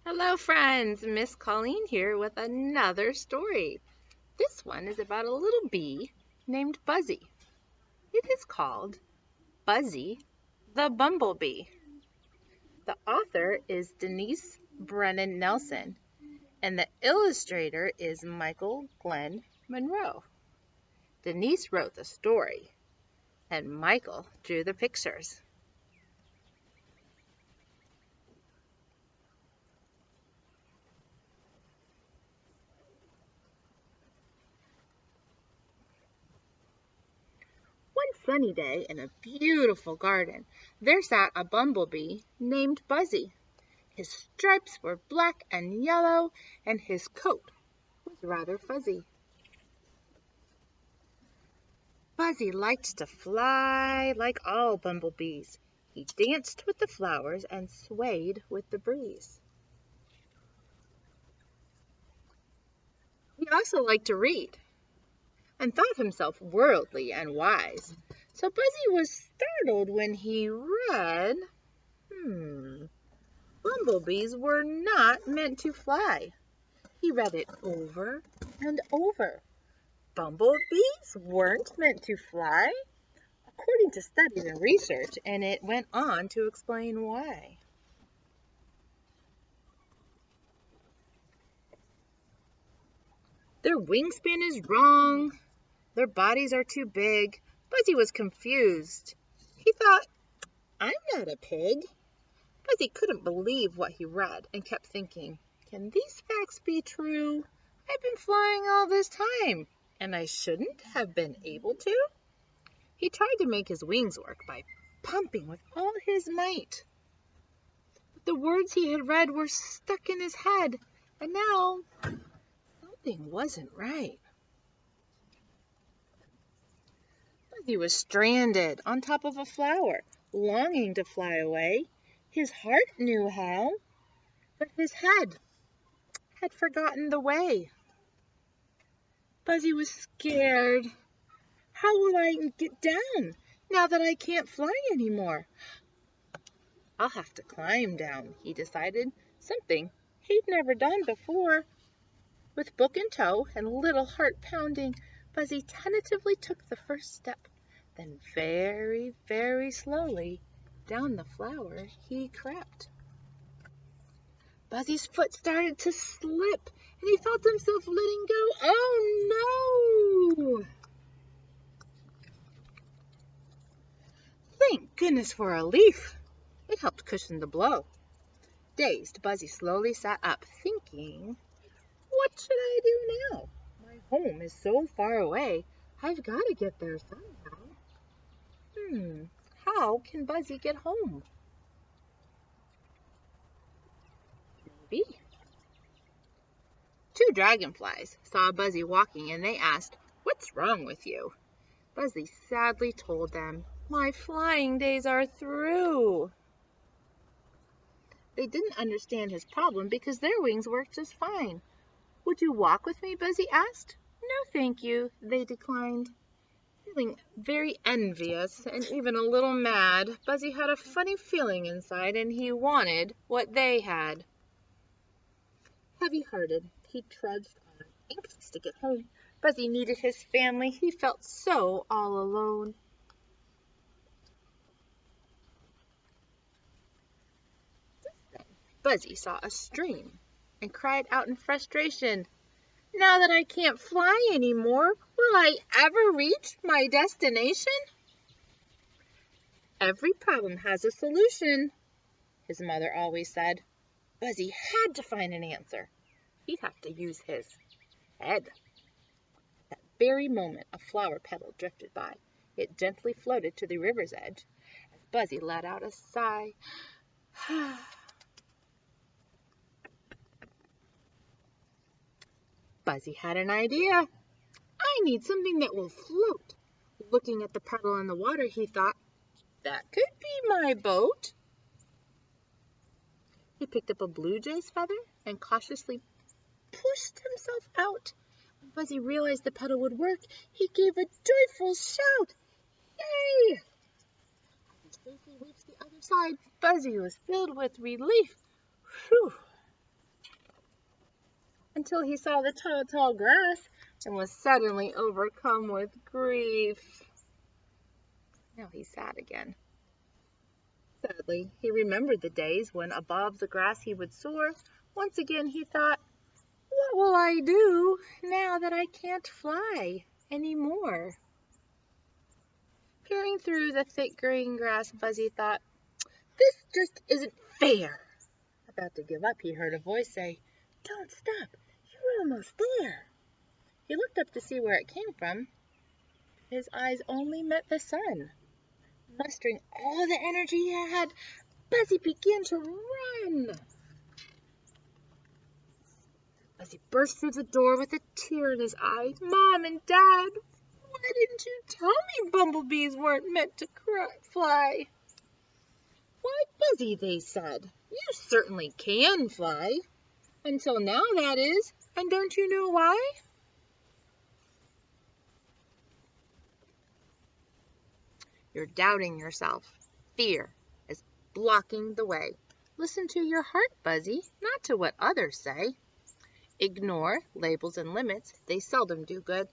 Hello friends, Miss Colleen here with another story. This one is about a little bee named Buzzy. It is called Buzzy the Bumblebee. The author is Denise Brennan-Nelson and the illustrator is Michael Glenn Monroe. Denise wrote the story and Michael drew the pictures. One sunny day in a beautiful garden, there sat a bumblebee named Buzzy. His stripes were black and yellow, and his coat was rather fuzzy. Buzzy liked to fly like all bumblebees. He danced with the flowers and swayed with the breeze. He also liked to read and thought himself worldly and wise. So Buzzy was startled when he read, bumblebees were not meant to fly. He read it over and over. Bumblebees weren't meant to fly, according to studies and research, and it went on to explain why. Their wingspan is wrong. Their bodies are too big. Buzzy was confused. He thought, I'm not a pig. Buzzy couldn't believe what he read and kept thinking, can these facts be true? I've been flying all this time, and I shouldn't have been able to. He tried to make his wings work by pumping with all his might. But the words he had read were stuck in his head, and now something wasn't right. Buzzy was stranded on top of a flower, longing to fly away. His heart knew how, but his head had forgotten the way. Buzzy was scared. How will I get down now that I can't fly anymore? I'll have to climb down, he decided, something he'd never done before. With book in tow and little heart pounding, Buzzy tentatively took the first step. Then very, very slowly down the flower he crept. Buzzy's foot started to slip, and he felt himself letting go. Oh no! Thank goodness for a leaf. It helped cushion the blow. Dazed, Buzzy slowly sat up, thinking, what should I do now? My home is so far away. I've got to get there somehow. How can Buzzy get home? Maybe. Two dragonflies saw Buzzy walking and they asked, what's wrong with you? Buzzy sadly told them, my flying days are through. They didn't understand his problem because their wings worked just fine. Would you walk with me? Buzzy asked. No, thank you, they declined. Feeling very envious and even a little mad, Buzzy had a funny feeling inside and he wanted what they had. Heavy-hearted, he trudged on, anxious to get home. Buzzy needed his family. He felt so all alone. Then Buzzy saw a stream and cried out in frustration, now that I can't fly anymore, will I ever reach my destination? Every problem has a solution, his mother always said. Buzzy had to find an answer. He'd have to use his head. At that very moment, a flower petal drifted by. It gently floated to the river's edge. As Buzzy let out a sigh, Buzzy had an idea. I need something that will float. Looking at the petal in the water, he thought, that could be my boat. He picked up a blue jay's feather and cautiously pushed himself out. When Buzzy realized the petal would work, he gave a joyful shout. Yay! As he safely reached the other side, Buzzy was filled with relief. Whew! until he saw the tall, tall grass and was suddenly overcome with grief. Now he's sad again. Sadly, he remembered the days when above the grass he would soar. Once again he thought, what will I do now that I can't fly anymore? Peering through the thick green grass, Buzzy thought, this just isn't fair. About to give up, he heard a voice say, don't stop, you're almost there. He looked up to see where it came from. His eyes only met the sun. Mustering all the energy he had, Buzzy began to run. Buzzy burst through the door with a tear in his eye. Mom and Dad, why didn't you tell me bumblebees weren't meant to fly? Why, Buzzy, they said, you certainly can fly. Until now, that is. And don't you know why? You're doubting yourself. Fear is blocking the way. Listen to your heart, Buzzy, not to what others say. Ignore labels and limits. They seldom do good.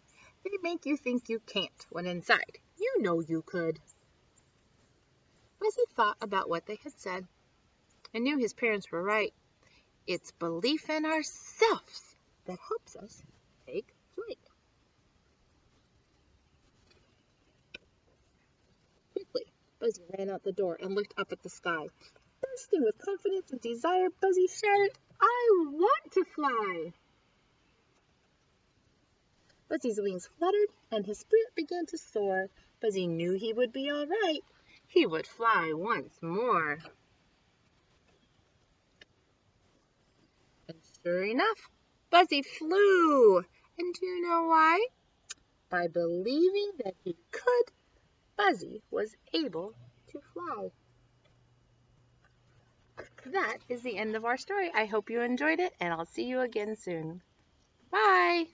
They make you think you can't, when inside, you know you could. Buzzy thought about what they had said and knew his parents were right. It's belief in ourselves that helps us take flight. Quickly, Buzzy ran out the door and looked up at the sky. Bursting with confidence and desire, Buzzy shouted, I want to fly! Buzzy's wings fluttered and his spirit began to soar. Buzzy knew he would be all right. He would fly once more. And sure enough, Buzzy flew. And do you know why? By believing that he could, Buzzy was able to fly. That is the end of our story. I hope you enjoyed it, and I'll see you again soon. Bye!